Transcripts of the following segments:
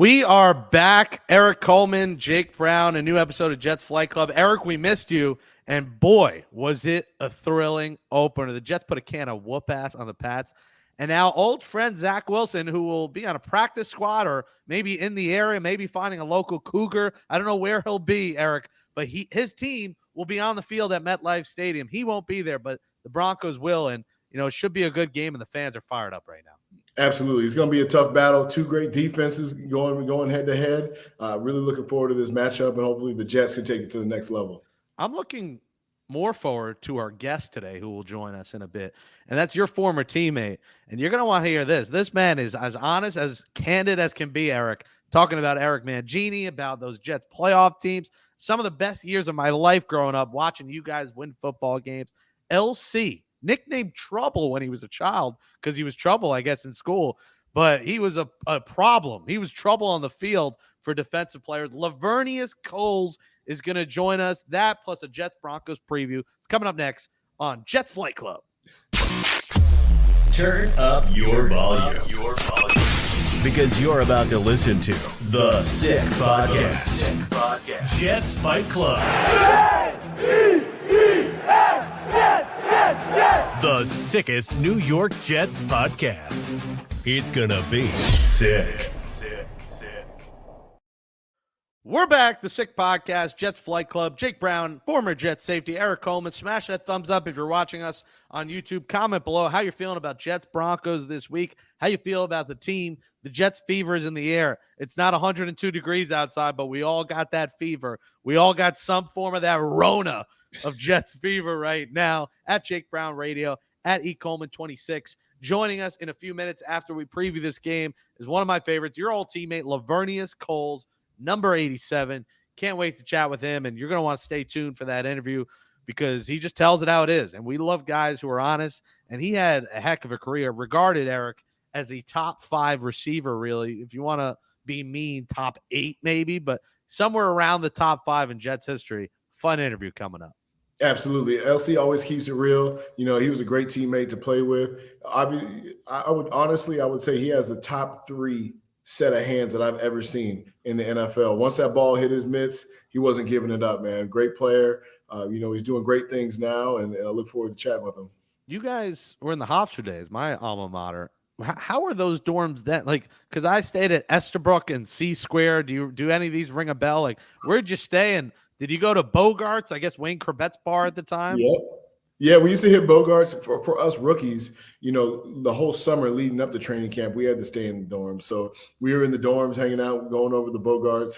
We are back. Eric Coleman, Jake Brown, a new episode of Jets Flight Club. Eric, we missed you, and boy, was it a thrilling opener. The Jets put a can of whoop ass on the Pats, and now old friend Zach Wilson, who will be on a practice squad or maybe in the area, maybe finding a local Cougar. I don't know where he'll be, Eric, but his team will be on the field at MetLife Stadium. He won't be there, but the Broncos will, and it should be a good game, and the fans are fired up right now. Absolutely. It's going to be a tough battle. Two great defenses going head to head. Really looking forward to this matchup, and hopefully the Jets can take it to the next level. I'm looking more forward to our guest today who will join us in a bit, and that's your former teammate. And you're going to want to hear this. This man is as honest, as candid as can be, Eric, talking about Eric Mangini, about those Jets playoff teams, some of the best years of my life growing up, watching you guys win football games. LC, nicknamed Trouble when he was a child because he was trouble, I guess, in school. But he was a problem. He was trouble on the field for defensive players. Laveranues Coles is going to join us. That plus a Jets-Broncos preview. It's coming up next on Jets Flight Club. Turn up your volume. Because you're about to listen to The Sick Podcast. Jets Fight Club. The sickest New York Jets podcast. It's gonna be sick. We're back, the Sick Podcast, Jets Flight Club. Jake Brown, former Jets safety, Eric Coleman. Smash that thumbs up if you're watching us on YouTube. Comment below how you're feeling about Jets Broncos this week, how you feel about the team. The Jets fever is in the air. It's not 102 degrees outside, but we all got that fever. We all got some form of that Rona of Jets fever right now. At Jake Brown Radio, at eColeman26. Joining us in a few minutes after we preview this game is one of my favorites, your old teammate, Laveranues Coles, number 87. Can't wait to chat with him, and you're going to want to stay tuned for that interview because he just tells it how it is, and we love guys who are honest, and he had a heck of a career, regarded, Eric, as a top 5 receiver, really. If you want to be mean, top 8 maybe, but somewhere around the top 5 in Jets history. Fun interview coming up. Absolutely. LC always keeps it real. He was a great teammate to play with. I would say he has the top 3 set of hands that I've ever seen in the NFL. Once that ball hit his mitts, he wasn't giving it up, man. Great player. He's doing great things now, and I look forward to chatting with him. You guys were in the Hofstra days, my alma mater. How are those dorms then? Because I stayed at Estabrook and C Square. Do any of these ring a bell? Where'd you stay? And did you go to Bogart's? I guess Wayne Corbett's bar at the time? Yep. Yeah, we used to hit Bogart's for us rookies. The whole summer leading up to training camp, we had to stay in the dorms. So we were in the dorms hanging out, going over the Bogart's,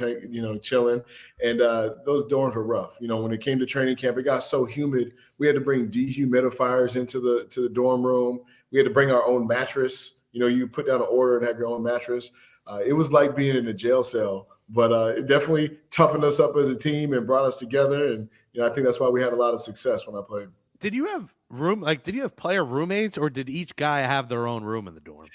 chilling. And those dorms were rough. When it came to training camp, it got so humid. We had to bring dehumidifiers into the dorm room. We had to bring our own mattress. You put down an order and have your own mattress. It was like being in a jail cell. But it definitely toughened us up as a team and brought us together. And I think that's why we had a lot of success when I played. Did you have did you have player roommates, or did each guy have their own room in the dorm?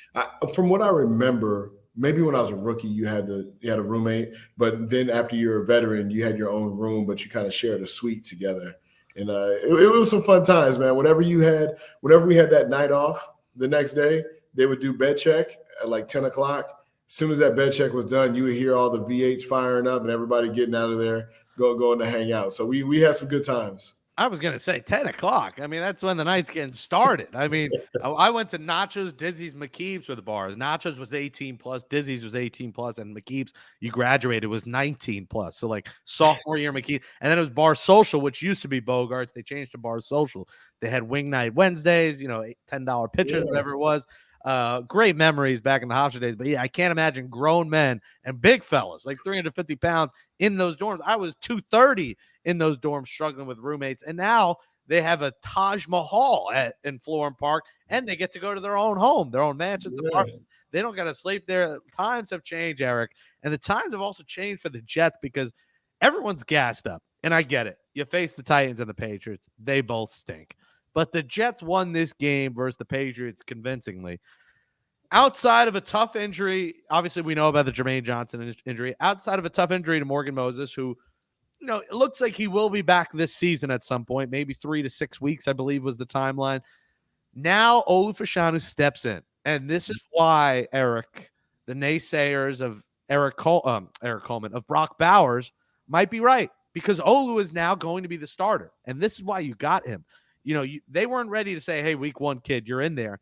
From what I remember, maybe when I was a rookie, you had a roommate, but then after you're a veteran, you had your own room, but you kind of shared a suite together. And it was some fun times, man. Whenever we had that night off the next day, they would do bed check at like 10 o'clock. As soon as that bed check was done, you would hear all the V8s firing up and everybody getting out of there, going to hang out. So we had some good times. I was going to say 10 o'clock. I mean, that's when the night's getting started. I mean, I went to Nachos, Dizzy's, McKeeb's were the bars. Nachos was 18 plus, Dizzy's was 18 plus, and McKeeb's, you graduated, was 19 plus. So sophomore year McKeeb. And then it was Bar Social, which used to be Bogart's. They changed to Bar Social. They had wing night Wednesdays, $10 pitchers, whatever it was. Great memories back in the Hofstra days. But yeah, I can't imagine grown men and big fellas, like 350 pounds in those dorms. I was 230 in those dorms struggling with roommates. And now they have a Taj Mahal in Florham Park, and they get to go to their own home, their own mansion, apartment. They don't got to sleep there. Times have changed, Eric. And the times have also changed for the Jets because everyone's gassed up. And I get it. You face the Titans and the Patriots. They both stink. But the Jets won this game versus the Patriots convincingly. Outside of a tough injury, obviously we know about the Jermaine Johnson injury. Outside of a tough injury to Morgan Moses, who, it looks like he will be back this season at some point, maybe 3 to 6 weeks, I believe was the timeline. Now Olu Fashanu steps in. And this is why, Eric, the naysayers of Eric Coleman of Brock Bowers might be right, because Olu is now going to be the starter. And this is why you got him. They weren't ready to say, hey, week 1 kid, you're in there.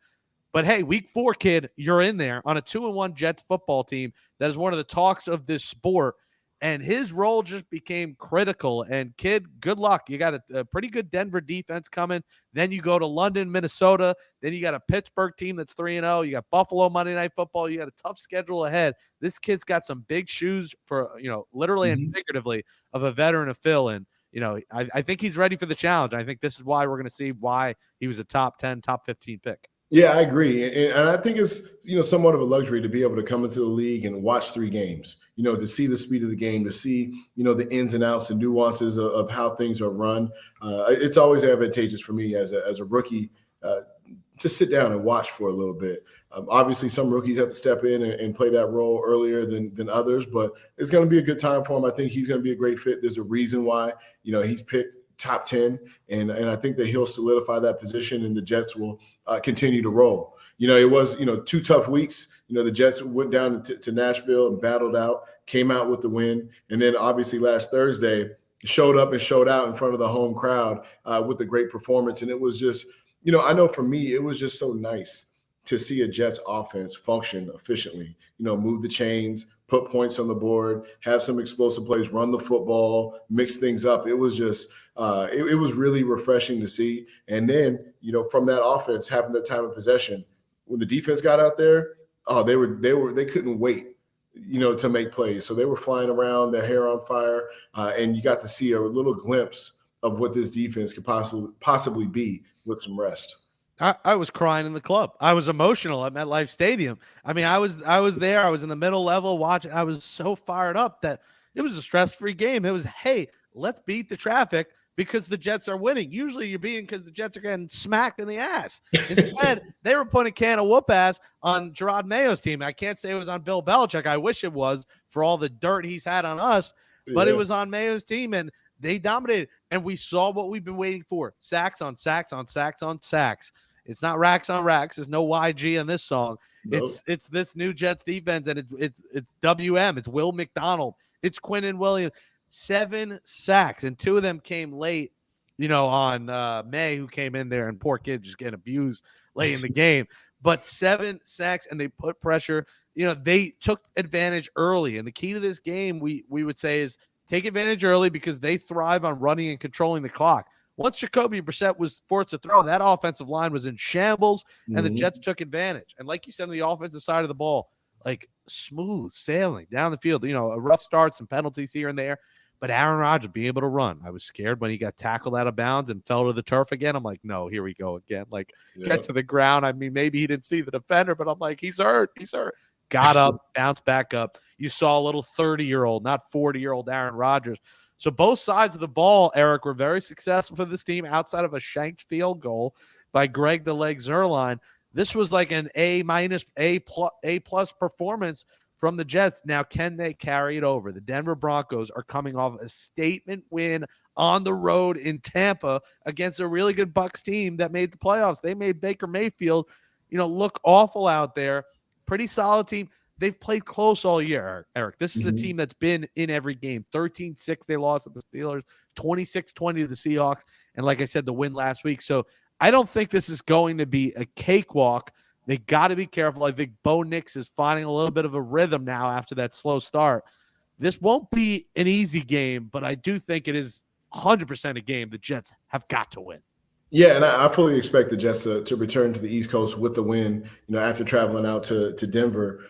But hey, week 4 kid, you're in there on a 2-1 Jets football team that is one of the talks of this sport. And his role just became critical. And kid, good luck. You got a pretty good Denver defense coming. Then you go to London, Minnesota. Then you got a Pittsburgh team that's 3-0. You got Buffalo Monday Night Football. You got a tough schedule ahead. This kid's got some big shoes for, literally and figuratively, of a veteran to fill. And, I think he's ready for the challenge. I think this is why we're going to see why he was a top 10, top 15 pick. Yeah, I agree. And I think it's, somewhat of a luxury to be able to come into the league and watch 3 games, to see the speed of the game, to see, the ins and outs and nuances of how things are run. It's always advantageous for me as a rookie to sit down and watch for a little bit. Obviously, some rookies have to step in and play that role earlier than others, but it's going to be a good time for him. I think he's going to be a great fit. There's a reason why, he's picked top 10, and I think that he'll solidify that position, and the Jets will continue to roll. It was 2 tough weeks. The Jets went down to Nashville and battled out, came out with the win, and then obviously last Thursday showed up and showed out in front of the home crowd with a great performance. And it was just, I know for me, it was just so nice to see a Jets offense function efficiently, move the chains, put points on the board, have some explosive plays, run the football, mix things up. It was just it was really refreshing to see. And then, from that offense, having that time of possession, when the defense got out there, they couldn't wait, to make plays. So they were flying around, their hair on fire, and you got to see a little glimpse of what this defense could possibly be with some rest. I was crying in the club. I was emotional at MetLife Stadium. I mean, I was there. I was in the middle level watching. I was so fired up that it was a stress-free game. It was, hey, let's beat the traffic because the Jets are winning. Usually you're beating because the Jets are getting smacked in the ass. Instead, they were putting a can of whoop ass on Gerard Mayo's team. I can't say it was on Bill Belichick. I wish it was for all the dirt he's had on us, but it was on Mayo's team, and they dominated. And we saw what we've been waiting for: sacks on sacks on sacks on sacks. It's not racks on racks. There's no YG in this song. Nope. It's this new Jets defense, and it's WM. It's Will McDonald. It's Quinnen Williams. 7 sacks, and 2 of them came late, on May, who came in there, and poor kid just getting abused late in the game. But 7 sacks, and they put pressure. They took advantage early, and the key to this game, we would say, is take advantage early because they thrive on running and controlling the clock. Once Jacoby Brissett was forced to throw, that offensive line was in shambles, and the Jets took advantage. And like you said, on the offensive side of the ball, like smooth sailing down the field, a rough start, some penalties here and there, but Aaron Rodgers being able to run. I was scared when he got tackled out of bounds and fell to the turf again. I'm like, no, here we go again. Like, get to the ground. I mean, maybe he didn't see the defender, but I'm like, he's hurt. Got up, bounced back up. You saw a little 30-year-old, not 40-year-old Aaron Rodgers. So both sides of the ball, Eric, were very successful for this team outside of a shanked field goal by Greg the Leg Zuerlein. This was like an A- A+ performance from the Jets. Now, can they carry it over? The Denver Broncos are coming off a statement win on the road in Tampa against a really good Bucs team that made the playoffs. They made Baker Mayfield, look awful out there. Pretty solid team. They've played close all year, Eric. This is a team that's been in every game. 13-6 they lost at the Steelers, 26-20 to the Seahawks, and like I said, the win last week. So I don't think this is going to be a cakewalk. They got to be careful. I think Bo Nix is finding a little bit of a rhythm now after that slow start. This won't be an easy game, but I do think it is 100% a game the Jets have got to win. Yeah, and I fully expect the Jets to return to the East Coast with the win, after traveling out to Denver.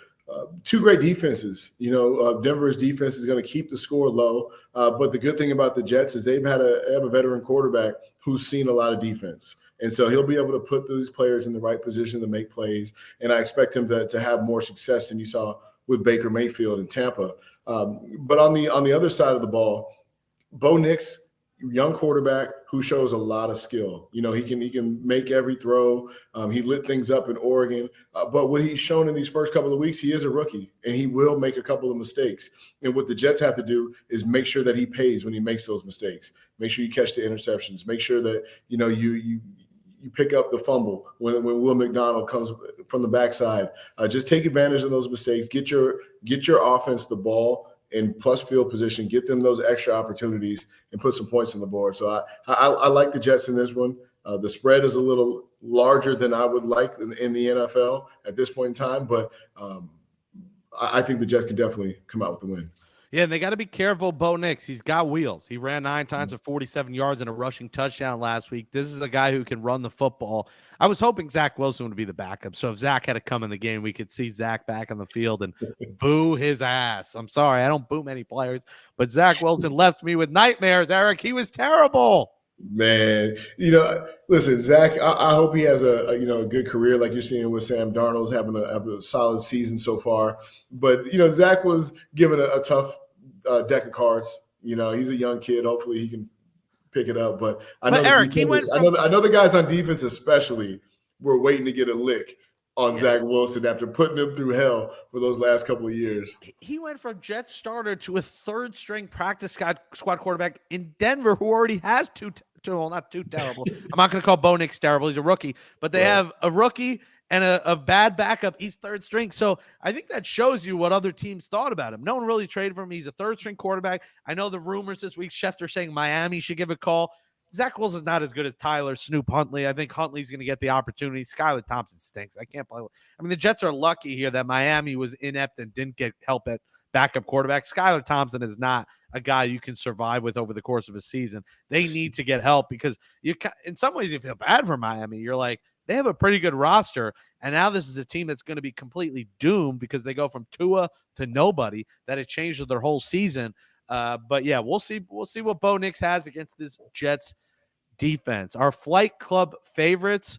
2 great defenses. Denver's defense is going to keep the score low. But the good thing about the Jets is they have a veteran quarterback who's seen a lot of defense. And so he'll be able to put these players in the right position to make plays. And I expect him to have more success than you saw with Baker Mayfield in Tampa. But on the other side of the ball, Bo Nix, young quarterback who shows a lot of skill. He can make every throw. He lit things up in Oregon. But what he's shown in these first couple of weeks, he is a rookie, and he will make a couple of mistakes. And what the Jets have to do is make sure that he pays when he makes those mistakes. Make sure you catch the interceptions. Make sure that you you pick up the fumble when Will McDonald comes from the backside. Just take advantage of those mistakes. Get your offense the ball in plus field position. Get them those extra opportunities and put some points on the board. So I like the Jets in this one. The spread is a little larger than I would like in the NFL at this point in time, but I think the Jets can definitely come out with the win. Yeah, and they got to be careful. Bo Nix, he's got wheels. He ran 9 times for 47 yards and a rushing touchdown last week. This is a guy who can run the football. I was hoping Zach Wilson would be the backup. So if Zach had to come in the game, we could see Zach back on the field and boo his ass. I'm sorry, I don't boo many players, but Zach Wilson left me with nightmares, Eric. He was terrible. Man, listen, Zach, I hope he has a good career like you're seeing with Sam Darnold's having a solid season so far. But, Zach was given a tough deck of cards. He's a young kid. Hopefully he can pick it up. But I know, Eric, I know the guys on defense especially were waiting to get a lick on Zach Wilson after putting him through hell for those last couple of years. He went from Jets starter to a third-string practice squad quarterback in Denver, who already has not too terrible. I'm not going to call Bo Nix terrible. He's a rookie. But they have a rookie and a bad backup. He's third string. So I think that shows you what other teams thought about him. No one really traded for him. He's a third-string quarterback. I know the rumors this week, Schefter saying Miami should give a call. Zach Wilson's not as good as Tyler Snoop Huntley. I think Huntley's going to get the opportunity. Skylar Thompson stinks. I can't play. I mean, the Jets are lucky here that Miami was inept and didn't get help at backup quarterback. Skylar Thompson is not a guy you can survive with over the course of a season. They need to get help because in some ways you feel bad for Miami. You're like, they have a pretty good roster, and now this is a team that's going to be completely doomed because they go from Tua to nobody. That it changed their whole season. But yeah, we'll see what Bo Nix has against this Jets defense. Our Flight Club favorites,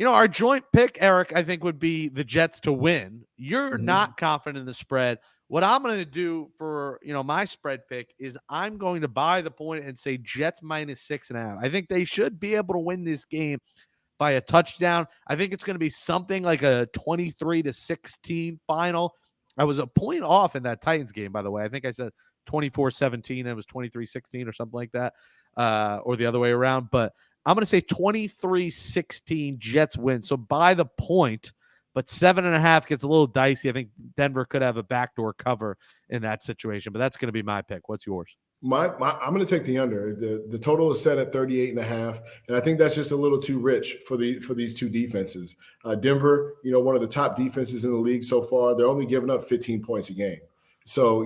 our joint pick, Eric, I think would be the Jets to win. You're not confident in the spread. What I'm going to do for, my spread pick is I'm going to buy the point and say Jets minus 6.5. I think they should be able to win this game by a touchdown. I think it's going to be something like a 23-16 final. I was a point off in that Titans game, by the way. I think I said 24-17 and it was 23-16 or something like that, or the other way around. But I'm going to say 23-16 Jets win. So by the point, but 7.5 gets a little dicey. I think Denver could have a backdoor cover in that situation, but that's going to be my pick. What's yours? I'm going to take the under. The total is set at 38.5, and I think that's just a little too rich for these two defenses. Denver, one of the top defenses in the league so far. They're only giving up 15 points a game. So,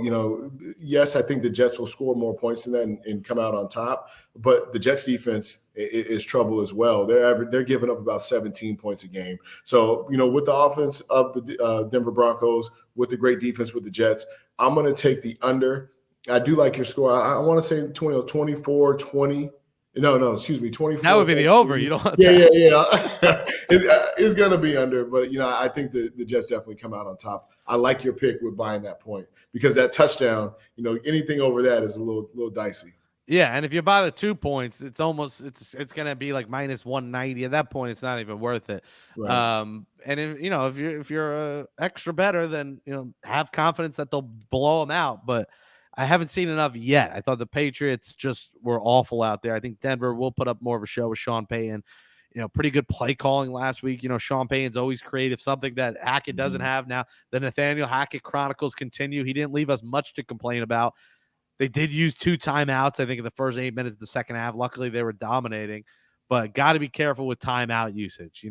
yes, I think the Jets will score more points than that and come out on top. But the Jets defense is trouble as well. They're giving up about 17 points a game. So, with the offense of the Denver Broncos, with the great defense with the Jets, I'm going to take the under. I do like your score. I want to say 24-20. No, excuse me, 24. That would be the over. You don't. Yeah. It's going to be under, but I think the Jets definitely come out on top. I like your pick with buying that point because that touchdown, anything over that is a little dicey. Yeah, and if you buy the 2 points, it's going to be like minus 190. At that point, it's not even worth it. Right. And if you're extra better, then have confidence that they'll blow them out. But I haven't seen enough yet. I thought the Patriots just were awful out there. I think Denver will put up more of a show with Sean Payton. Pretty good play calling last week. Sean Payton's always creative, something that Hackett doesn't have now. The Nathaniel Hackett Chronicles continue. He didn't leave us much to complain about. They did use 2 timeouts, I think, in the first 8 minutes of the second half. Luckily, they were dominating. But got to be careful with timeout usage.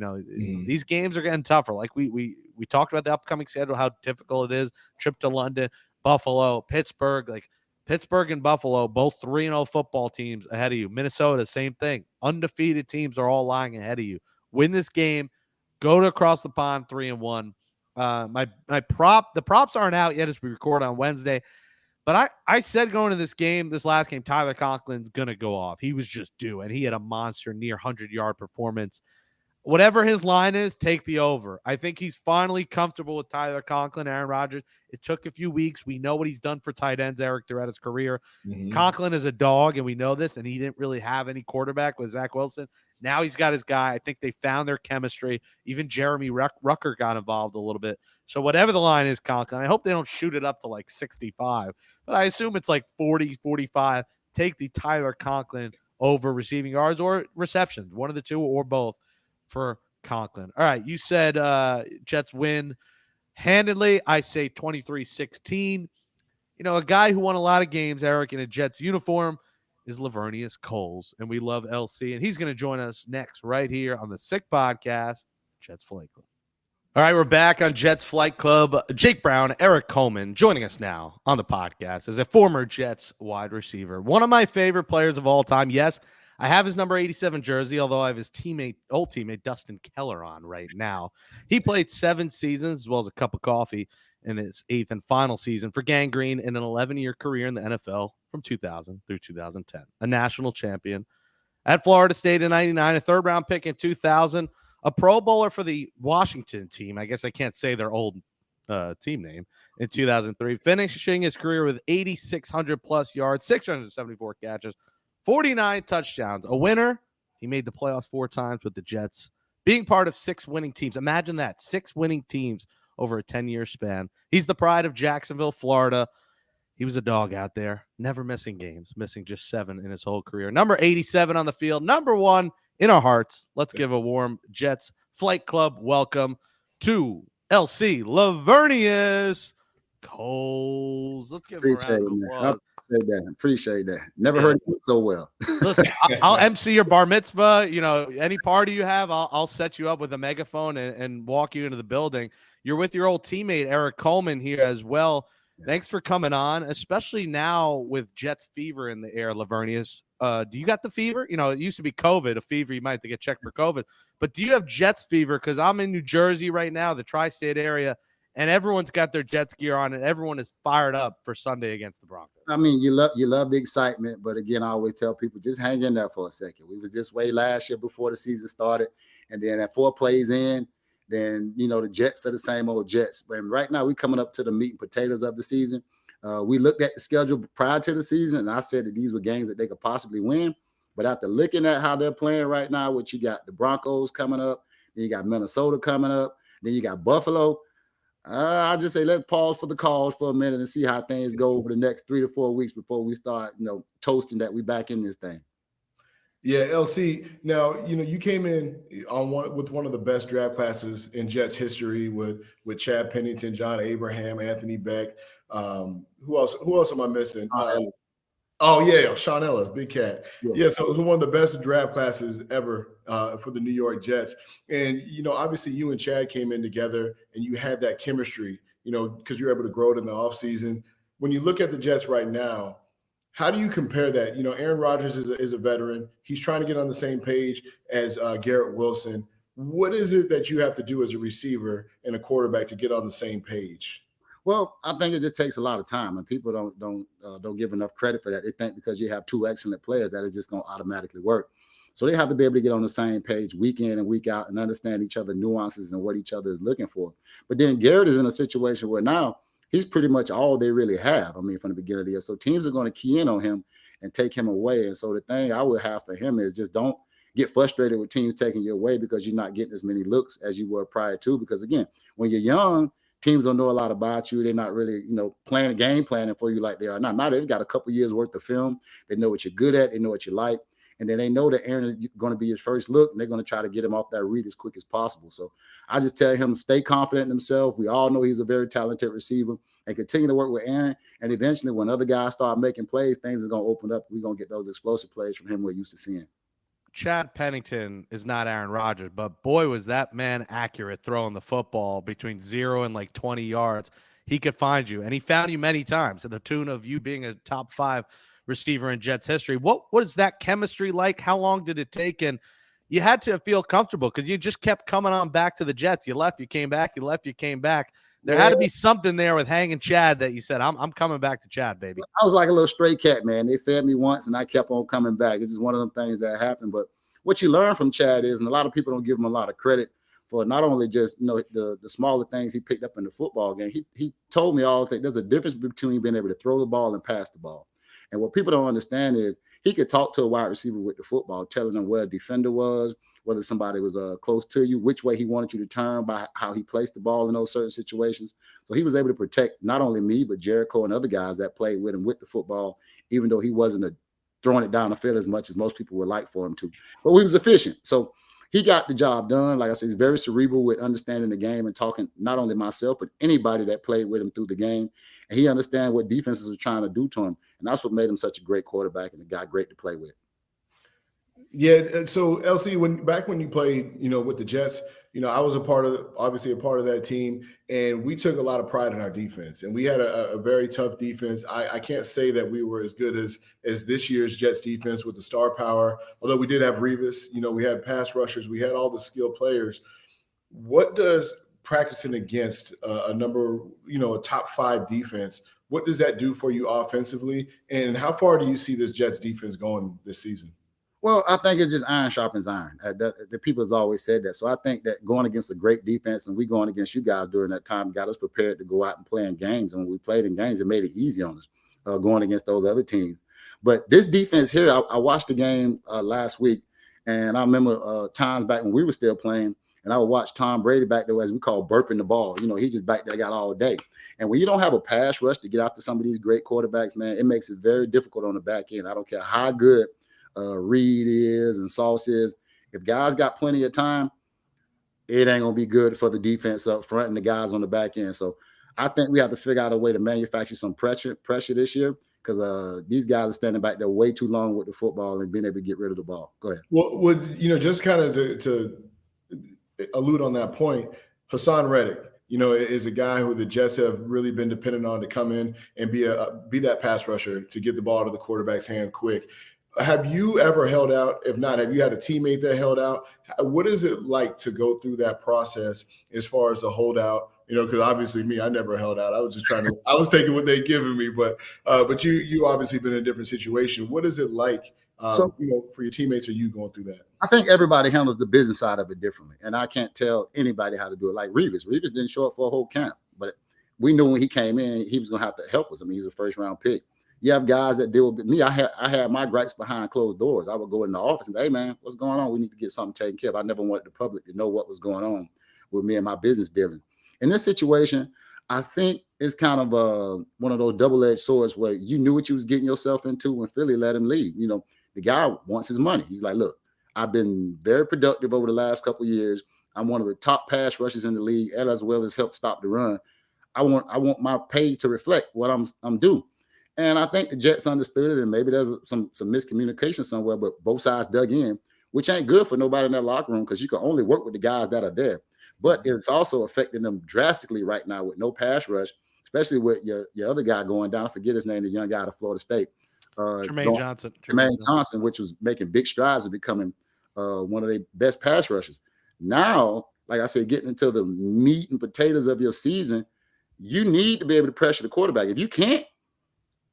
These games are getting tougher. Like we talked about the upcoming schedule, how difficult it is. Trip to London, Buffalo, Pittsburgh. Like Pittsburgh and Buffalo, both 3-0 football teams ahead of you. Minnesota, same thing. Undefeated teams are all lying ahead of you. Win this game. Go to across the pond 3-1. The props aren't out yet as we record on Wednesday. But I said going to this last game, Tyler Conklin's going to go off. He was just due, and he had a monster near 100-yard performance. Whatever his line is, take the over. I think he's finally comfortable with Tyler Conklin, Aaron Rodgers. It took a few weeks. We know what he's done for tight ends, Eric, throughout his career. Conklin is a dog, and we know this, and he didn't really have any quarterback with Zach Wilson. Now he's got his guy. I think they found their chemistry. Even Jeremy Rucker got involved a little bit. So whatever the line is, Conklin, I hope they don't shoot it up to like 65. But I assume it's like 40, 45. Take the Tyler Conklin over receiving yards or receptions, one of the two or both for Conklin. All right, you said Jets win handedly. I say 23-16. You know, a guy who won a lot of games, Eric, in a Jets uniform is Laveranues Coles, and we love LC, and he's going to join us next right here on the Sick Podcast, Jets Flight Club. All right, we're back on Jets Flight Club. Jake Brown, Eric Coleman, joining us now on the podcast as a former Jets wide receiver. One of my favorite players of all time. Yes, I have his number 87 jersey, although I have his old teammate, Dustin Keller on right now. He played 7 seasons as well as a cup of coffee in his 8th and final season for Gang Green in an 11-year career in the NFL from 2000 through 2010. A national champion at Florida State in 99, a third-round pick in 2000, a Pro Bowler for the Washington team. I guess I can't say their old team name in 2003, finishing his career with 8,600-plus yards, 674 catches, 49 touchdowns. A winner. He made the playoffs 4 times with the Jets, being part of 6 winning teams. Imagine that, 6 winning teams over a 10-year span. He's the pride of Jacksonville, Florida. He was a dog out there, never missing games, missing just 7 in his whole career. Number 87 on the field, number 1 in our hearts. Let's give a warm Jets Flight Club welcome to LC Laveranues Coles. Let's give him a round of applause. Appreciate that. Never heard it so well. Listen, I'll MC your bar mitzvah. You know, any party you have, I'll set you up with a megaphone and walk you into the building. You're with your old teammate, Eric Coleman, here as well. Thanks for coming on, especially now with Jets fever in the air, Laveranues. Do you got the fever? You know, it used to be COVID, a fever. You might have to get checked for COVID. But do you have Jets fever? Because I'm in New Jersey right now, the tri-state area, and everyone's got their Jets gear on, and everyone is fired up for Sunday against the Broncos. I mean, you love the excitement, but again, I always tell people, just hang in there for a second. We was this way last year before the season started, and then at 4 plays in, then, you know, the Jets are the same old Jets. But right now, we're coming up to the meat and potatoes of the season. We looked at the schedule prior to the season, and I said that these were games that they could possibly win. But after looking at how they're playing right now, which you got the Broncos coming up, then you got Minnesota coming up, then you got Buffalo. I just say let's pause for the cause for a minute and see how things go over the next 3 to 4 weeks before we start, you know, toasting that we back in this thing. Yeah, LC. Now, you know, you came in with one of the best draft classes in Jets history with Chad Pennington, John Abraham, Anthony Beck. Who else am I missing? Sean Ellis, big cat. Yeah, so it was one of the best draft classes ever for the New York Jets. And, you know, obviously you and Chad came in together and you had that chemistry, you know, because you're able to grow it in the offseason. When you look at the Jets right now, how do you compare that? You know, Aaron Rodgers is a veteran. He's trying to get on the same page as Garrett Wilson. What is it that you have to do as a receiver and a quarterback to get on the same page? Well, I think it just takes a lot of time, and people don't give enough credit for that. They think because you have 2 excellent players that it's just going to automatically work. So they have to be able to get on the same page week in and week out and understand each other's nuances and what each other is looking for. But then Garrett is in a situation where now he's pretty much all they really have. I mean, from the beginning of the year. So teams are going to key in on him and take him away. And so the thing I would have for him is just don't get frustrated with teams taking you away because you're not getting as many looks as you were prior to. Because again, when you're young, teams don't know a lot about you. They're not really, you know, game planning for you like they are now. Now they've got a couple years worth of film. They know what you're good at. They know what you like. And then they know that Aaron is going to be his first look, and they're going to try to get him off that read as quick as possible. So I just tell him, stay confident in himself. We all know he's a very talented receiver, and continue to work with Aaron. And eventually when other guys start making plays, things are going to open up. We're going to get those explosive plays from him we're used to seeing. Chad Pennington is not Aaron Rodgers, but boy, was that man accurate throwing the football between 0 and like 20 yards. He could find you, and he found you many times to the tune of you being a top 5 receiver in Jets history. What is that chemistry like? How long did it take? And you had to feel comfortable because you just kept coming on back to the Jets. You left, you came back, you left, you came back. There had to be something there with hanging Chad that you said, I'm coming back to Chad, baby. I was like a little stray cat, man. They fed me once, and I kept on coming back. It's just one of them things that happened. But what you learn from Chad is, and a lot of people don't give him a lot of credit for not only just, you know, the smaller things he picked up in the football game. He told me all the things. There's a difference between being able to throw the ball and pass the ball. And what people don't understand is he could talk to a wide receiver with the football, telling them where a defender was, whether somebody was close to you, which way he wanted you to turn, by how he placed the ball in those certain situations. So he was able to protect not only me, but Jericho and other guys that played with him with the football, even though he wasn't a throwing it down the field as much as most people would like for him to. But he was efficient. So he got the job done. Like I said, he's very cerebral with understanding the game and talking not only myself, but anybody that played with him through the game. And he understands what defenses are trying to do to him. And that's what made him such a great quarterback and a guy great to play with. Yeah. So LC, when you played, with the Jets, I was obviously a part of that team, and we took a lot of pride in our defense, and we had a very tough defense. I can't say that we were as good as this year's Jets defense with the star power, although we did have Revis, we had pass rushers, we had all the skilled players. What does practicing against a top 5 defense, what does that do for you offensively? And how far do you see this Jets defense going this season? Well, I think it's just iron sharpens iron. The people have always said that. So I think that going against a great defense, and we going against you guys during that time, got us prepared to go out and play in games. And when we played in games, it made it easy on us going against those other teams. But this defense here, I watched the game last week, and I remember times back when we were still playing, and I would watch Tom Brady back there, as we call burping the ball. He just back there got all day. And when you don't have a pass rush to get after some of these great quarterbacks, man, it makes it very difficult on the back end. I don't care how good Reed is and Sauce is. If guys got plenty of time, it ain't gonna be good for the defense up front and the guys on the back end. So I think we have to figure out a way to manufacture some pressure this year, because these guys are standing back there way too long with the football and being able to get rid of the ball. Go ahead. Well, just kind of to allude on that point, Hassan Reddick, is a guy who the Jets have really been dependent on to come in and be that pass rusher to get the ball to the quarterback's hand quick. Have you ever held out? If not, have you had a teammate that held out? What is it like to go through that process as far as the holdout? Because obviously me, I never held out. I was just I was taking what they given me, but you obviously been in a different situation. What is it like, for your teammates or you going through that? I think everybody handles the business side of it differently, and I can't tell anybody how to do it. Like Revis didn't show up for a whole camp, but we knew when he came in, he was going to have to help us. I mean, he's a first-round pick. You have guys that deal with me. I had my gripes behind closed doors. I would go in the office and say, hey, man, what's going on? We need to get something taken care of. I never wanted the public to know what was going on with me and my business dealing. In this situation, I think it's kind of one of those double-edged swords where you knew what you was getting yourself into when Philly let him leave. The guy wants his money. He's like, look, I've been very productive over the last couple of years. I'm one of the top pass rushers in the league, and as well as help stop the run. I want my pay to reflect what I'm due. And I think the Jets understood it, and maybe there's some miscommunication somewhere, but both sides dug in, which ain't good for nobody in that locker room, because you can only work with the guys that are there. But it's also affecting them drastically right now with no pass rush, especially with your other guy going down. I forget his name, the young guy out of Florida State. Jermaine Johnson, which was making big strides and becoming one of the best pass rushers. Now, like I said, getting into the meat and potatoes of your season, you need to be able to pressure the quarterback. If you can't,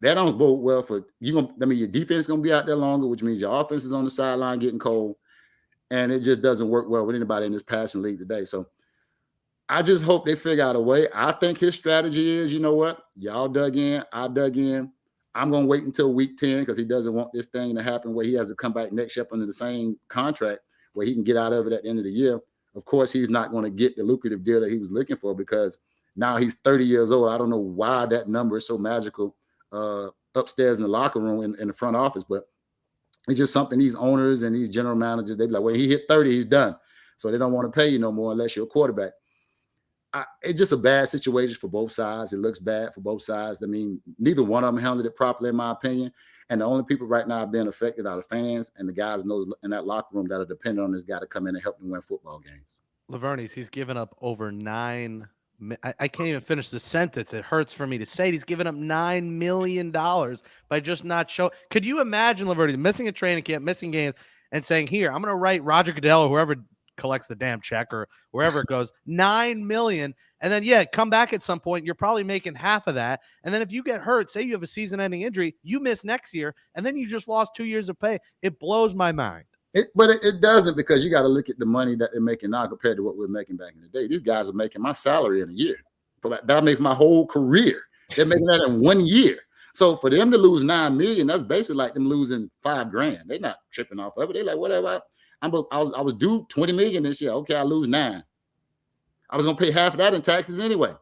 that don't bode well for you. Your defense is going to be out there longer, which means your offense is on the sideline getting cold, and it just doesn't work well with anybody in this passing league today. So I just hope they figure out a way. I think his strategy is, you know what? Y'all dug in. I dug in. I'm going to wait until week 10 because he doesn't want this thing to happen where he has to come back next year under the same contract where he can get out of it at the end of the year. Of course, he's not going to get the lucrative deal that he was looking for because now he's 30 years old. I don't know why that number is so magical upstairs in the locker room in the front office, but it's just something these owners and these general managers, they be like, well, he hit 30, he's done. So they don't want to pay you no more unless you're a quarterback. It's just a bad situation for both sides. It looks bad for both sides. I mean, neither one of them handled it properly, in my opinion. And the only people right now being affected are the fans and the guys in that locker room that are dependent on this guy to come in and help them win football games. Laveranues, he's given up over I can't even finish the sentence. It hurts for me to say it. He's given up $9 million by just not showing. Could you imagine Laveranues missing a training camp, missing games, and saying, here, I'm going to write Roger Goodell or whoever collects the damn check or wherever it goes, $9 million, and then come back at some point. You're probably making half of that, and then if you get hurt, say you have a season-ending injury, you miss next year, and then you just lost 2 years of pay. It blows my mind. But it doesn't, because you got to look at the money that they're making now compared to what we're making back in the day. These guys are making my salary in a year. That I make my whole career. They're making that in 1 year. So for them to lose $9 million, that's basically like them losing $5,000. They're not tripping off of it. They're like, whatever. I was due $20 million this year. Okay, I lose $9 million. I was gonna pay half of that in taxes anyway.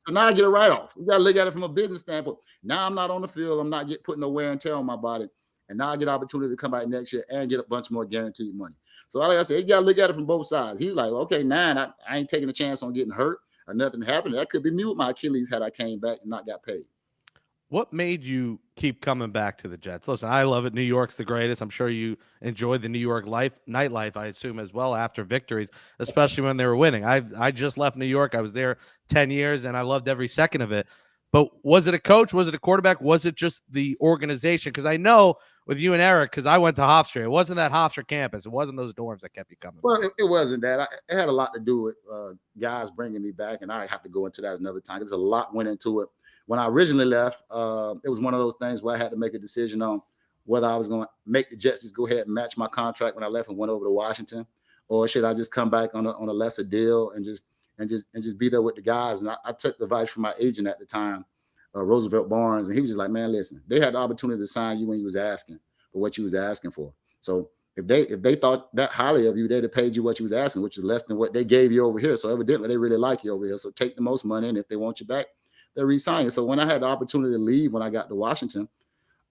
So now I get a write-off. You got to look at it from a business standpoint. Now I'm not on the field. I'm not putting no wear and tear on my body. And now I get opportunity to come back next year and get a bunch more guaranteed money. So like I said, you got to look at it from both sides. He's like, okay, I ain't taking a chance on getting hurt or nothing happening. That could be me with my Achilles had I came back and not got paid. What made you keep coming back to the Jets? Listen, I love it. New York's the greatest. I'm sure you enjoyed the New York nightlife, I assume, as well after victories, especially when they were winning. I just left New York. I was there 10 years, and I loved every second of it. But was it a coach? Was it a quarterback? Was it just the organization? Because I know with you and Eric, because I went to Hofstra, it wasn't that Hofstra campus. It wasn't those dorms that kept you coming. Well, it wasn't that. It had a lot to do with guys bringing me back, and I have to go into that another time. There's a lot went into it. When I originally left, it was one of those things where I had to make a decision on whether I was going to make the Jets just go ahead and match my contract when I left and went over to Washington, or should I just come back on a lesser deal and just be there with the guys. And I took the advice from my agent at the time, Roosevelt Barnes, and he was just like, man, listen, they had the opportunity to sign you when you was asking for what you was asking for. So if they thought that highly of you, they'd have paid you what you was asking, which is less than what they gave you over here. So evidently they really like you over here. So take the most money, and if they want you back, they re-sign you. So when I had the opportunity to leave when I got to Washington,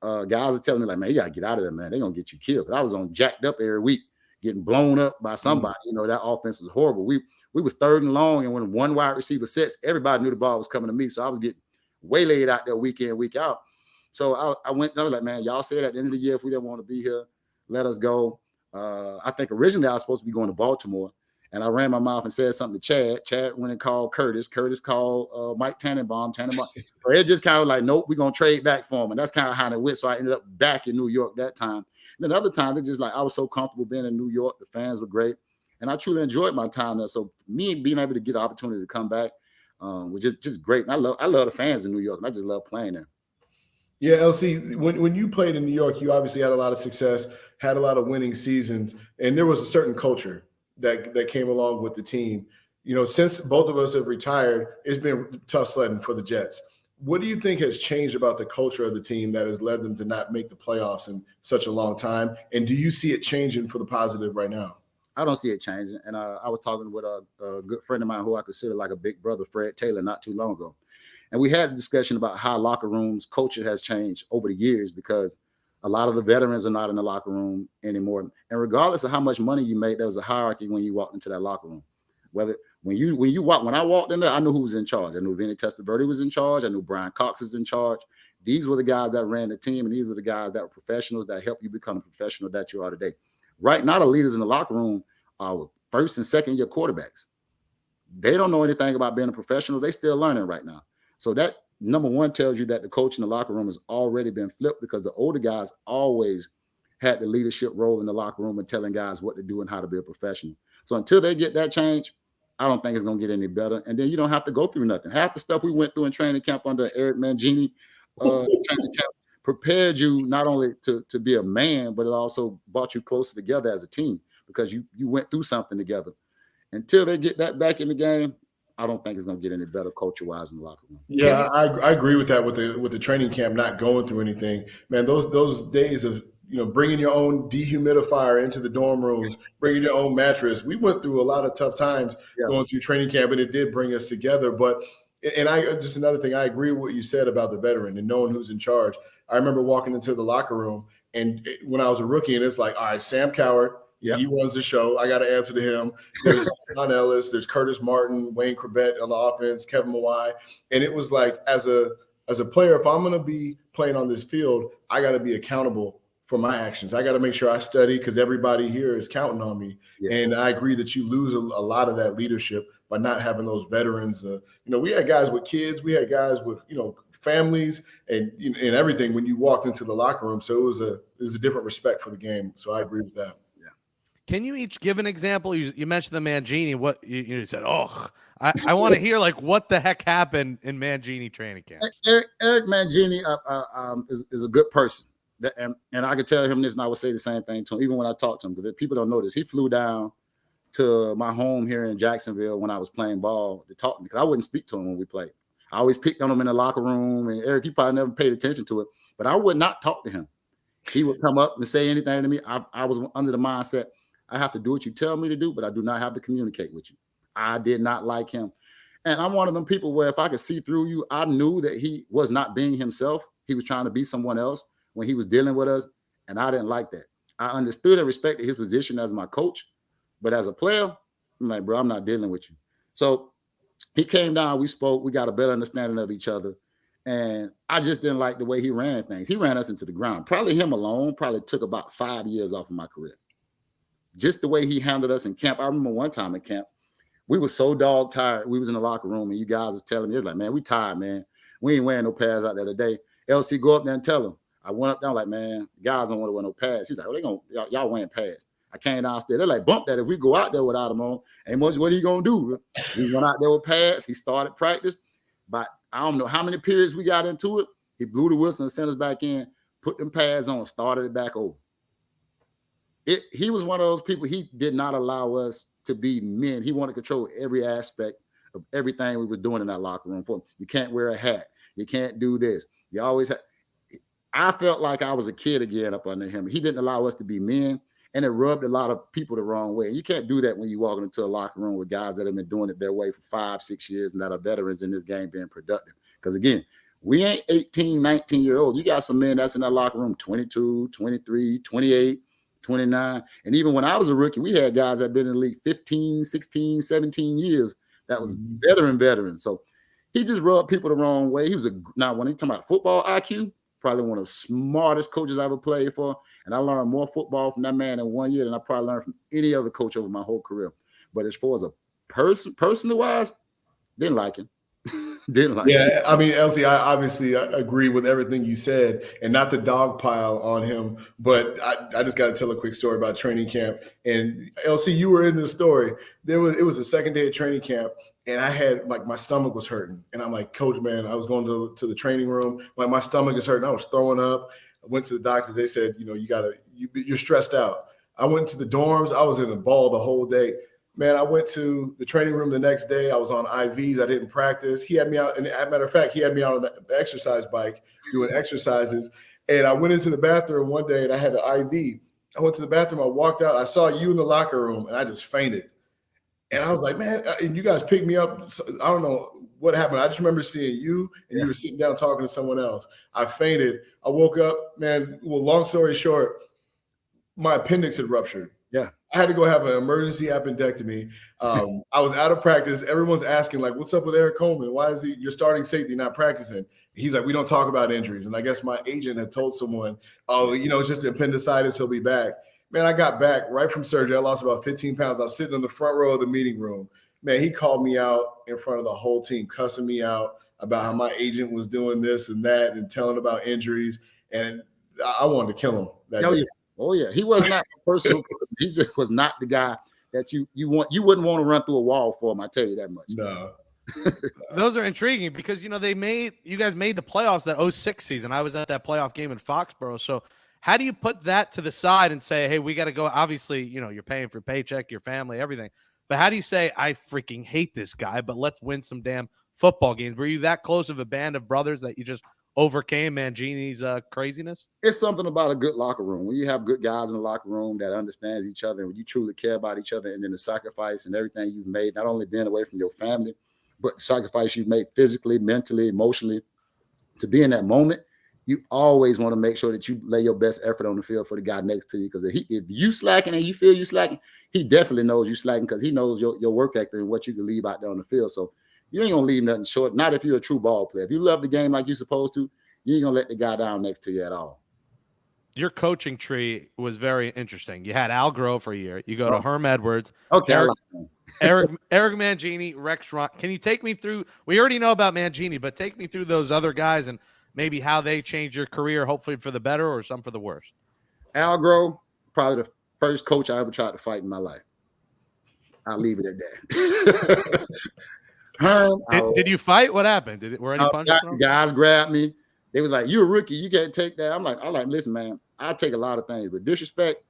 guys are telling me like, man, you got to get out of there, man. They're going to get you killed. Because I was on jacked up every week, getting blown up by somebody. You know, that offense was horrible. We was third and long, and when one wide receiver sets, everybody knew the ball was coming to me. So I was getting waylaid out there week in, week out. So I went, and I was like, man, y'all said at the end of the year, if we didn't want to be here, let us go. I think originally I was supposed to be going to Baltimore. And I ran my mouth and said something to Chad. Chad went and called Curtis. Curtis called Mike Tannenbaum. So it just kind of like, nope, we're going to trade back for him. And that's kind of how it went. So I ended up back in New York that time. And then other times, it's just like I was so comfortable being in New York. The fans were great. And I truly enjoyed my time there. So me being able to get the opportunity to come back was just great. And I love the fans in New York. And I just love playing there. Yeah, LC, when you played in New York, you obviously had a lot of success, had a lot of winning seasons, and there was a certain culture that came along with the team. You know, since both of us have retired, it's been tough sledding for the Jets. What do you think has changed about the culture of the team that has led them to not make the playoffs in such a long time? And do you see it changing for the positive right now? I don't see it changing. And I was talking with a good friend of mine who I consider like a big brother, Fred Taylor, not too long ago. And we had a discussion about how locker rooms culture has changed over the years because a lot of the veterans are not in the locker room anymore. And regardless of how much money you made, there was a hierarchy when you walked into that locker room. When I walked in there, I knew who was in charge. I knew Vinny Testaverde was in charge. I knew Brian Cox was in charge. These were the guys that ran the team, and these were the guys that were professionals that helped you become the professional that you are today. Right now, the leaders in the locker room are first and second year quarterbacks. They don't know anything about being a professional. They still learning right now. So that number one tells you that the coach in the locker room has already been flipped because the older guys always had the leadership role in the locker room and telling guys what to do and how to be a professional. So until they get that change, I don't think it's going to get any better. And then you don't have to go through nothing. Half the stuff we went through in training camp under Eric Mangini training camp prepared you not only to be a man, but it also brought you closer together as a team because you went through something together. Until they get that back in the game, I don't think it's going to get any better culture-wise in the locker room. Yeah, I agree with that. With the training camp not going through anything, man. Those days of bringing your own dehumidifier into the dorm rooms, bringing your own mattress. We went through a lot of tough times going through training camp, and it did bring us together. But just another thing, I agree with what you said about the veteran and knowing who's in charge. I remember walking into the locker room, and when I was a rookie, and it's like, all right, Sam Coward. Yeah, he runs the show. I got to answer to him. There's John Ellis. There's Curtis Martin, Wayne Corbett on the offense, Kevin Mawai. And it was like, as a player, if I'm going to be playing on this field, I got to be accountable for my actions. I got to make sure I study because everybody here is counting on me. Yes. And I agree that you lose a lot of that leadership by not having those veterans. We had guys with kids. We had guys with, families and everything when you walked into the locker room. So it was a different respect for the game. So I agree with that. Can you each give an example? You mentioned the Mangini. What you said? Oh, I want to hear like what the heck happened in Mangini training camp. Eric Mangini is a good person, and I could tell him this, and I would say the same thing to him, even when I talk to him, because people don't know this. He flew down to my home here in Jacksonville when I was playing ball to talk to me because I wouldn't speak to him when we played. I always picked on him in the locker room, and Eric, you probably never paid attention to it, but I would not talk to him. He would come up and say anything to me. I was under the mindset, I have to do what you tell me to do, but I do not have to communicate with you. I did not like him. And I'm one of them people where if I could see through you, I knew that he was not being himself. He was trying to be someone else when he was dealing with us. And I didn't like that. I understood and respected his position as my coach. But as a player, I'm like, bro, I'm not dealing with you. So he came down, we spoke, we got a better understanding of each other. And I just didn't like the way he ran things. He ran us into the ground. Probably him alone probably took about 5 years off of my career. Just the way he handled us in camp. I remember one time in camp, we were so dog tired. We was in the locker room and you guys was telling me, it's like, man, we tired, man. We ain't wearing no pads out there today. LC, go up there and tell him. I went up there, like, man, guys don't want to wear no pads. He's like, well, they gonna y'all wearing pads. I came downstairs. They're like, bump that. If we go out there without them on, ain't much what he gonna do. We went out there with pads. He started practice. But I don't know how many periods we got into it. He blew the whistle and sent us back in, put them pads on, started it back over. He was one of those people, he did not allow us to be men. He wanted to control every aspect of everything we was doing in that locker room for him. You can't wear a hat. You can't do this. You always have. I felt like I was a kid again up under him. He didn't allow us to be men, and it rubbed a lot of people the wrong way. You can't do that when you're walking into a locker room with guys that have been doing it their way for 5-6 years and that are veterans in this game being productive. Because, again, we ain't 18, 19-year-olds. You got some men that's in that locker room 22, 23, 28, 29. And even when I was a rookie, we had guys that had been in the league 15, 16, 17 years that was veteran. So he just rubbed people the wrong way. He was now when he talking about football IQ, probably one of the smartest coaches I ever played for. And I learned more football from that man in 1 year than I probably learned from any other coach over my whole career. But as far as a personal wise, didn't like him. Yeah, I mean, LC, I obviously agree with everything you said, and not the dog pile on him, but I just got to tell a quick story about training camp. And LC, you were in this story. It was the second day of training camp, and I had, like, my stomach was hurting. And I'm like, Coach, man, I was going to the training room. Like, my stomach is hurting. I was throwing up. I went to the doctors. They said, you're stressed out. I went to the dorms. I was in a ball the whole day. Man, I went to the training room the next day. I was on IVs. I didn't practice. He had me out. And as a matter of fact, he had me out on the exercise bike doing exercises. And I went into the bathroom one day and I had the IV. I went to the bathroom. I walked out. I saw you in the locker room and I just fainted. And I was like, man, and you guys picked me up. I don't know what happened. I just remember seeing you and you were sitting down talking to someone else. I fainted. I woke up, man. Well, long story short, my appendix had ruptured. Yeah. I had to go have an emergency appendectomy. I was out of practice. Everyone's asking, like, what's up with Eric Coleman? Why is your starting safety not practicing? He's like, we don't talk about injuries. And I guess my agent had told someone, it's just appendicitis. He'll be back. Man, I got back right from surgery. I lost about 15 pounds. I was sitting in the front row of the meeting room. Man, he called me out in front of the whole team, cussing me out about how my agent was doing this and that and telling about injuries. And I wanted to kill him that day. Oh yeah, he was not a person. He just was not the guy that you wouldn't want to run through a wall for him. I tell you that much. No. Those are intriguing because you guys made the playoffs that 06 season. I was at that playoff game in Foxborough. So how do you put that to the side and say, hey, we got to go? Obviously, you're paying for paycheck, your family, everything. But how do you say, I freaking hate this guy, but let's win some damn football games? Were you that close of a band of brothers that you just overcame Mangini's craziness? It's something about a good locker room. When you have good guys in the locker room that understands each other, and when you truly care about each other, and then the sacrifice and everything you've made, not only being away from your family, but the sacrifice you've made physically, mentally, emotionally to be in that moment, you always want to make sure that you lay your best effort on the field for the guy next to you. Because if you slacking and you feel you slacking, he definitely knows you slacking because he knows your work ethic and what you can leave out there on the field. So you ain't going to leave nothing short, not if you're a true ball player. If you love the game like you're supposed to, you ain't going to let the guy down next to you at all. Your coaching tree was very interesting. You had Al Grove for a year. You go to Herm Edwards. Okay. Eric Mangini, Rex Ryan. Can you take me through? We already know about Mangini, but take me through those other guys and maybe how they changed your career, hopefully for the better or some for the worse. Al Grove, probably the first coach I ever tried to fight in my life. I'll leave it at that. Did you fight? What happened? Were any punches thrown? Guys grabbed me. They was like, "You're a rookie. You can't take that." I'm like, listen, man, I take a lot of things, but disrespect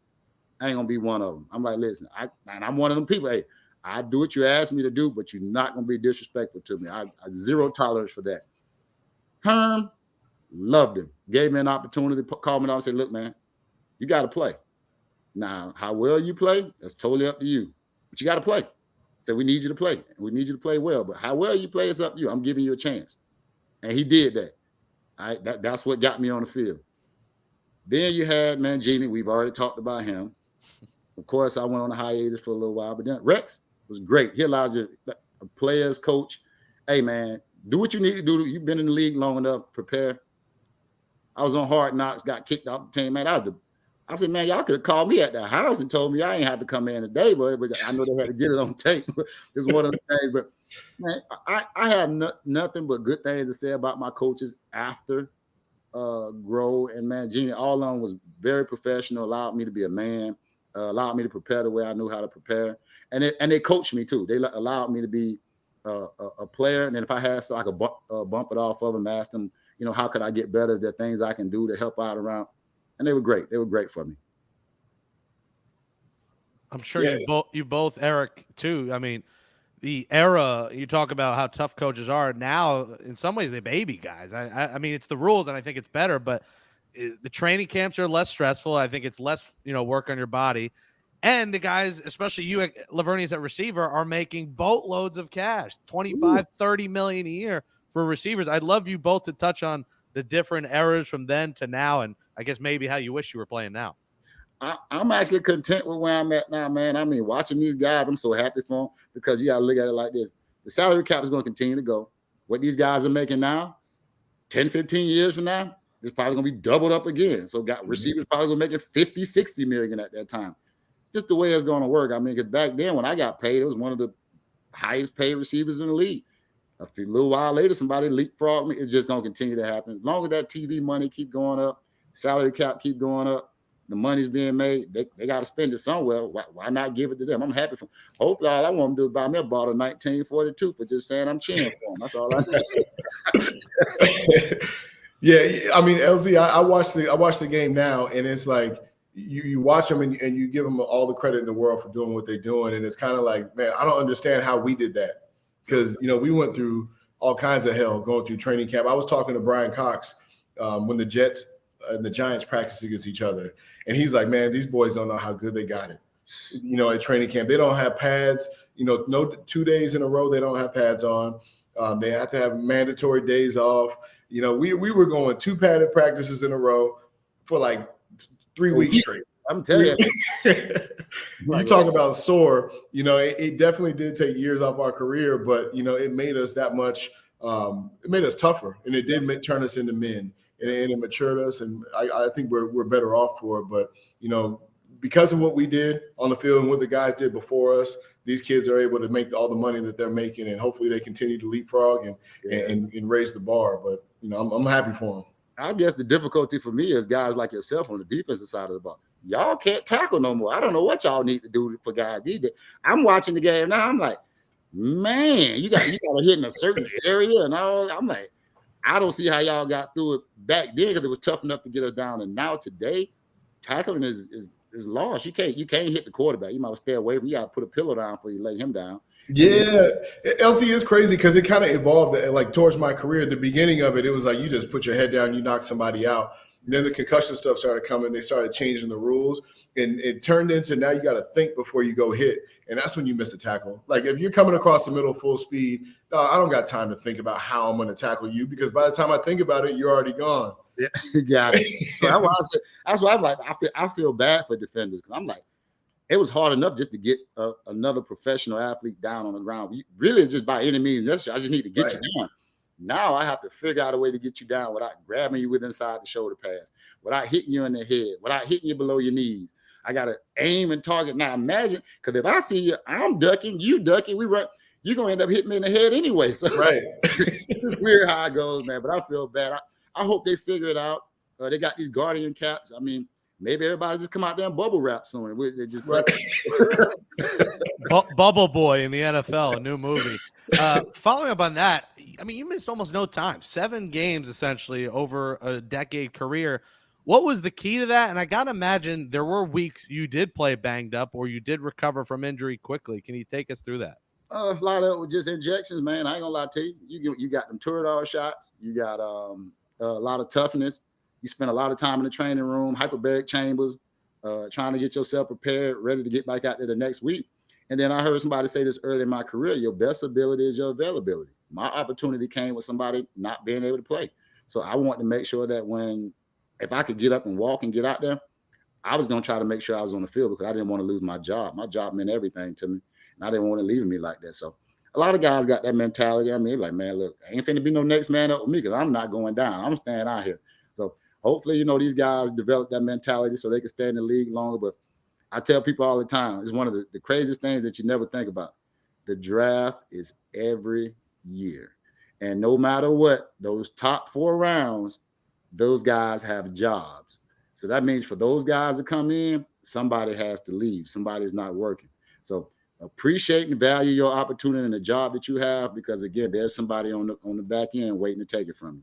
ain't gonna be one of them. I'm like, listen, I'm one of them people. Hey, I do what you ask me to do, but you're not gonna be disrespectful to me. I zero tolerance for that. Herm loved him. Gave me an opportunity to call me out and say, "Look, man, you got to play. Now, how well you play, that's totally up to you. But you got to play." said, we need you to play. We need you to play well. But how well you play is up to you. I'm giving you a chance. And he did that. That's what got me on the field. Then you had Mangini. We've already talked about him. Of course, I went on a hiatus for a little while. But then Rex was great. He allowed you, players, coach, hey, man, do what you need to do. You've been in the league long enough. Prepare. I was on Hard Knocks, got kicked off the team. Man, I said, man, y'all could have called me at the house and told me I ain't had to come in today, but I know they had to get it on tape. It's one of the things. But man, I have nothing but good things to say about my coaches after Grow and Mangini. All of them was very professional, allowed me to be a man, allowed me to prepare the way I knew how to prepare. And they coached me too. They allowed me to be a player. And then if I had stuff, I could bump it off of them, ask them, how could I get better? Is there things I can do to help out around? And they were great. They were great for me. I'm sure you both, Eric, too. I mean, the era, you talk about how tough coaches are now, in some ways they baby guys. I mean, it's the rules and I think it's better, but the training camps are less stressful. I think it's less, work on your body. And the guys, especially you at Laveranues at receiver, are making boatloads of cash, 25, 30 million a year for receivers. I'd love you both to touch on the different eras from then to now, and I guess maybe how you wish you were playing now. I'm actually content with where I'm at now, man. I mean, watching these guys, I'm so happy for them because you got to look at it like this. The salary cap is going to continue to go. What these guys are making now, 10, 15 years from now, it's probably going to be doubled up again. So receivers probably going to make it 50, 60 million at that time. Just the way it's going to work. I mean, because back then when I got paid, it was one of the highest paid receivers in the league. A little while later, somebody leapfrogged me. It's just going to continue to happen. As long as that TV money keep going up, salary cap keep going up, the money's being made, they got to spend it somewhere. Why not give it to them? I'm happy for them. Hopefully, all I want them to do is buy me a bottle of 1942 for just saying I'm cheering for them. That's all I do. Yeah, I mean, LZ, I watched the game now, and it's like you watch them and you give them all the credit in the world for doing what they're doing, and it's kind of like, man, I don't understand how we did that because we went through all kinds of hell going through training camp. I was talking to Brian Cox when the Jets and the Giants practiced against each other, and he's like, man, these boys don't know how good they got it. At training camp, they don't have pads. No 2 days in a row they don't have pads on. They have to have mandatory days off. We were going 2 padded practices in a row for like 3 weeks straight. I'm telling you. You talk about sore, it definitely did take years off our career, but, it made us that much, it made us tougher, and it did turn us into men, and it matured us, and I think we're better off for it. But, because of what we did on the field and what the guys did before us, these kids are able to make all the money that they're making, and hopefully they continue to leapfrog and raise the bar. But, I'm happy for them. I guess the difficulty for me is guys like yourself on the defensive side of the ball. Y'all can't tackle no more. I don't know what y'all need to do for guys either. I'm watching the game now. I'm like, man, you got to hit in a certain area and all. I'm like, I don't see how y'all got through it back then because it was tough enough to get us down. And now today, tackling is lost. You can't hit the quarterback. You might stay away from. You got to put a pillow down before you lay him down. Yeah, LC is crazy because it kind of evolved. Like towards my career, at the beginning of it, it was like you just put your head down, you knock somebody out. And then the concussion stuff started coming. They started changing the rules, and it turned into now you got to think before you go hit, and that's when you miss a tackle. Like if you're coming across the middle full speed, I don't got time to think about how I'm going to tackle you because by the time I think about it, you're already gone. Yeah, got it. That's why I'm like I feel bad for defenders because I'm like. It was hard enough just to get another professional athlete down on the ground. Really, it's just by any means necessary. I just need to get you down. Now I have to figure out a way to get you down without grabbing you with inside the shoulder pads, without hitting you in the head, without hitting you below your knees. I got to aim and target. Now imagine, because if I see you, I'm ducking, you ducking, we run, you're going to end up hitting me in the head anyway. So right. It's weird how it goes, man, but I feel bad. I hope they figure it out. They got these Guardian caps. I mean, maybe everybody just come out there and bubble wrap soon. They just Bubble Boy in the NFL, a new movie. Following up on that, I mean, you missed almost no time. 7 games essentially over a decade career. What was the key to that? And I got to imagine there were weeks you did play banged up or you did recover from injury quickly. Can you take us through that? A lot of it was just injections, man. I ain't gonna lie to you. You got them Toradol shots. You got a lot of toughness. You spend a lot of time in the training room, hyperbaric chambers, trying to get yourself prepared, ready to get back out there the next week. And then I heard somebody say this early in my career, your best ability is your availability. My opportunity came with somebody not being able to play. So I want to make sure that if I could get up and walk and get out there, I was going to try to make sure I was on the field because I didn't want to lose my job. My job meant everything to me, and I didn't want to leave me like that. So a lot of guys got that mentality. I mean, like, man, look, ain't finna be no next man up with me because I'm not going down. I'm staying out here. So hopefully, these guys develop that mentality so they can stay in the league longer. But I tell people all the time, it's one of the craziest things that you never think about. The draft is every year. And no matter what, those top 4 rounds, those guys have jobs. So that means for those guys to come in, somebody has to leave. Somebody's not working. So appreciate and value your opportunity and the job that you have because, again, there's somebody on the back end waiting to take it from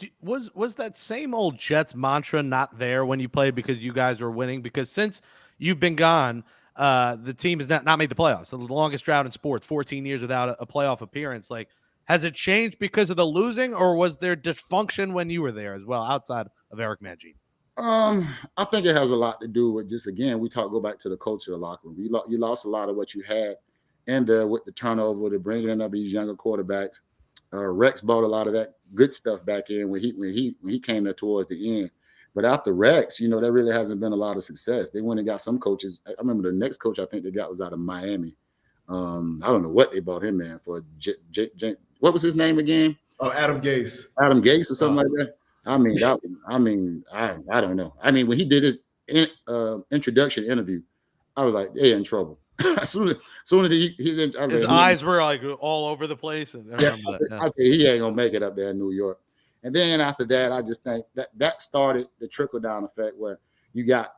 you. Was that same old Jets mantra not there when you played because you guys were winning? Because since you've been gone, the team has not made the playoffs. So the longest drought in sports, 14 years without a playoff appearance. Like, has it changed because of the losing, or was there dysfunction when you were there as well, outside of Eric Mangini? I think it has a lot to do with just, again, go back to the culture of the locker room. You lost a lot of what you had in there with the turnover, the bringing in of these younger quarterbacks. Rex brought a lot of that good stuff back in when he came there towards the end. But after Rex, there really hasn't been a lot of success. They went and got some coaches. I remember the next coach I think they got was out of Miami. I don't know what they bought him in for. What was his name again? Oh, Adam Gase. Adam Gase or something like that. I don't know. I mean, when he did his introduction interview, I was like, they're in trouble. as soon as his eyes were like all over the place. And I said he ain't gonna make it up there in New York. And then after that, I just think that started the trickle down effect where you got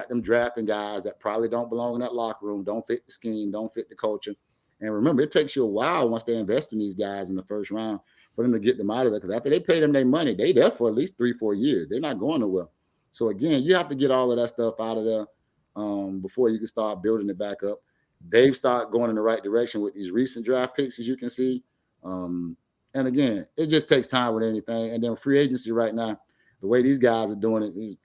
them drafting guys that probably don't belong in that locker room, don't fit the scheme, don't fit the culture. And remember, it takes you a while once they invest in these guys in the first round for them to get them out of there. Because after they pay them their money, they there for at least 3-4 years. They're not going nowhere. So again, you have to get all of that stuff out of there before you can start building it back up. They've started going in the right direction with these recent draft picks, as you can see. And again, it just takes time with anything. And then free agency right now, the way these guys are doing it,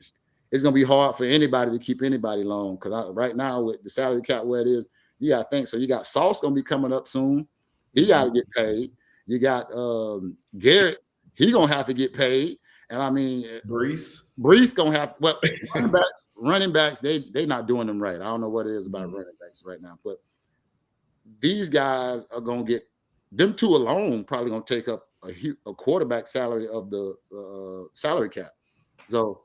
it's going to be hard for anybody to keep anybody long. Because right now, with the salary cap where it is, you got to think. So you got Sauce going to be coming up soon. He got to get paid. You got Garrett. He going to have to get paid. And I mean, Brees going to have, running backs, they not doing them right. I don't know what it is about running backs right now. But these guys are going to get, them two alone probably going to take up a quarterback salary of the salary cap. So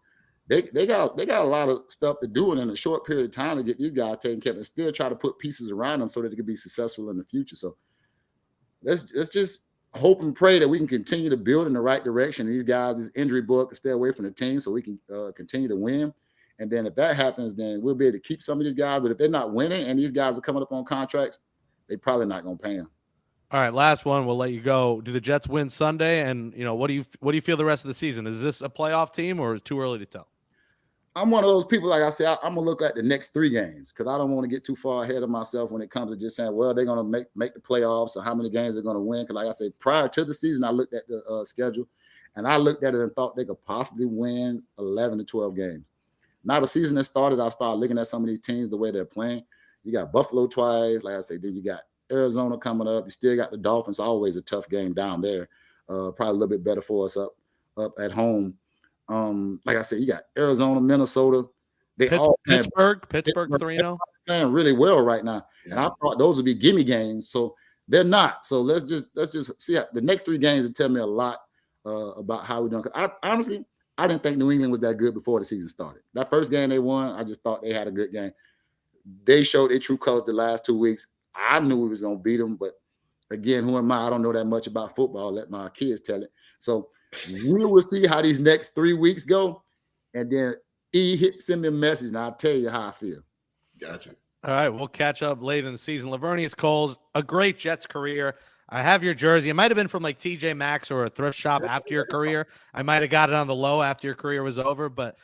they got a lot of stuff to do in a short period of time to get these guys taken care of and still try to put pieces around them so that they can be successful in the future. So let's just hope and pray that we can continue to build in the right direction. These guys, this injury bug, can stay away from the team so we can continue to win. And then if that happens, then we'll be able to keep some of these guys. But if they're not winning and these guys are coming up on contracts, they probably not going to pay them. All right, last one. We'll let you go. Do the Jets win Sunday? And what do you feel the rest of the season? Is this a playoff team or is it too early to tell? I'm one of those people, like I said, I'm going to look at the next 3 games because I don't want to get too far ahead of myself when it comes to just saying, well, they're going to make the playoffs or how many games they're going to win. Because like I said, prior to the season, I looked at the schedule and I looked at it and thought they could possibly win 11 to 12 games. Now the season has started, I've started looking at some of these teams, the way they're playing. You got Buffalo twice, like I said, then you got Arizona coming up. You still got the Dolphins, always a tough game down there. Probably a little bit better for us up at home. Like I said, you got Arizona, Minnesota. Pittsburgh's 3-0. Playing really well right now. Yeah. And I thought those would be gimme games. So they're not. So let's just see how the next 3 games will tell me a lot about how we're doing. Because honestly, I didn't think New England was that good before the season started. That first game they won, I just thought they had a good game. They showed their true colors the last 2 weeks. I knew we was going to beat them, but again, who am I? I don't know that much about football. I'll let my kids tell it. So we will see how these next 3 weeks go. And then send me a message and I'll tell you how I feel. Gotcha. All right. We'll catch up late in the season. Laveranues Coles, a great Jets career. I have your jersey. It might have been from like TJ Maxx or a thrift shop after your career. I might have got it on the low after your career was over, but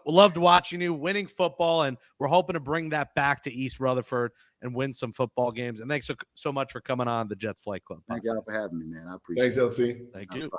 loved watching you winning football, and we're hoping to bring that back to East Rutherford and win some football games. And thanks so much for coming on the Jets Flight Club. Thank y'all for having me, man. I appreciate it. Thanks, LC. Thank you.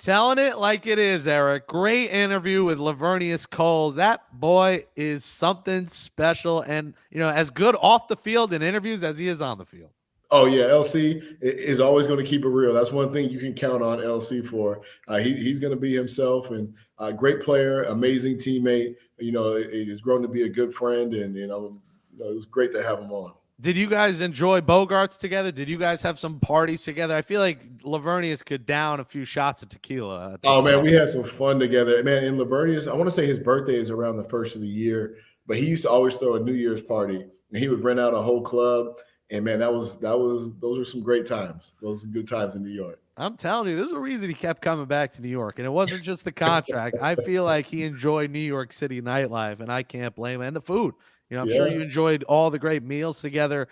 Telling it like it is, Eric. Great interview with Laveranues Coles. That boy is something special and, as good off the field in interviews as he is on the field. Oh, yeah, LC is always going to keep it real. That's one thing you can count on LC for. He's going to be himself, and a great player, amazing teammate. He's grown to be a good friend, and it was great to have him on. Did you guys enjoy Bogarts together? Did you guys have some parties together? I feel like Laveranues could down a few shots of tequila. Oh, man, we had some fun together. Man, in Laveranues, I want to say his birthday is around the first of the year, but he used to always throw a New Year's party, and he would rent out a whole club. And, man, those are some great times. Those are good times in New York. I'm telling you, there's a reason he kept coming back to New York, and it wasn't just the contract. I feel like he enjoyed New York City nightlife, and I can't blame him. And the food. I'm sure you enjoyed all the great meals together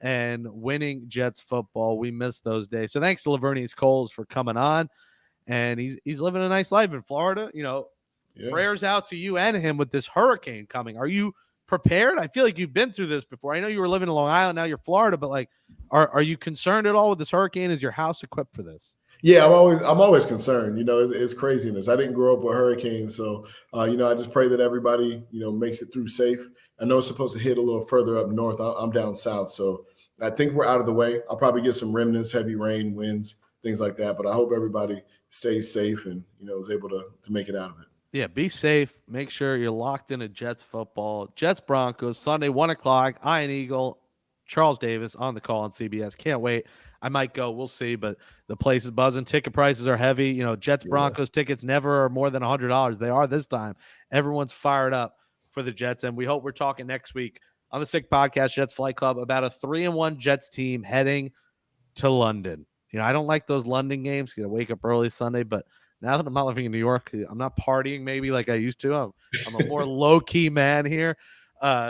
and winning Jets football. We missed those days. So thanks to Laveranues Coles for coming on, and he's living a nice life in Florida. Prayers out to you and him with this hurricane coming. Are you prepared? I feel like you've been through this before. I know you were living in Long Island, now you're Florida, but are you concerned at all with this hurricane? Is your house equipped for this? Yeah, I'm always concerned. It's craziness. I didn't grow up with hurricanes, so I just pray that everybody makes it through safe. I know it's supposed to hit a little further up north. I'm down south, so I think we're out of the way. I'll probably get some remnants, heavy rain, winds, things like that. But I hope everybody stays safe and is able to make it out of it. Yeah, be safe. Make sure you're locked into Jets football. Jets-Broncos, Sunday, 1 o'clock, Iron Eagle, Charles Davis on the call on CBS. Can't wait. I might go. We'll see, but the place is buzzing. Ticket prices are heavy. Jets-Broncos tickets never are more than $100. They are this time. Everyone's fired up for the Jets, and we hope we're talking next week on the Sick Podcast, Jets Flight Club, about a 3-1 Jets team heading to London. I don't like those London games. You wake up early Sunday, but now that I'm not living in New York, I'm not partying maybe like I used to. I'm a more low-key man here.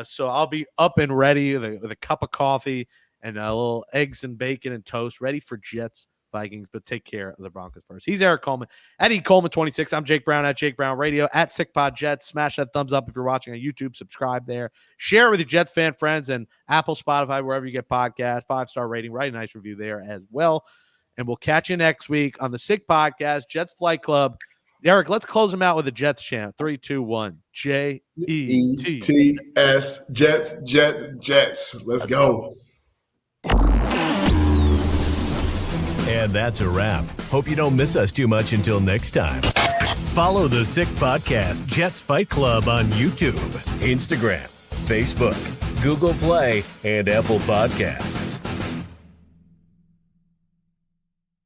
So I'll be up and ready with a cup of coffee and a little eggs and bacon and toast, ready for Jets Vikings, but take care of the Broncos first. He's Eric Coleman at Coleman26. I'm Jake Brown at Jake Brown Radio at SickPod Jets. Smash that thumbs up if you're watching on YouTube. Subscribe there. Share it with your Jets fan friends and Apple, Spotify, wherever you get podcasts. 5-star rating. Write a nice review there as well. And we'll catch you next week on the Sick Podcast, Jets Flight Club. Eric, let's close them out with a Jets chant. 3, 2, 1. J-E-T-S. Jets, Jets, Jets. Let's go. And that's a wrap. Hope you don't miss us too much until next time. Follow the Sick Podcast, Jets Fight Club on YouTube, Instagram, Facebook, Google Play, and Apple Podcasts.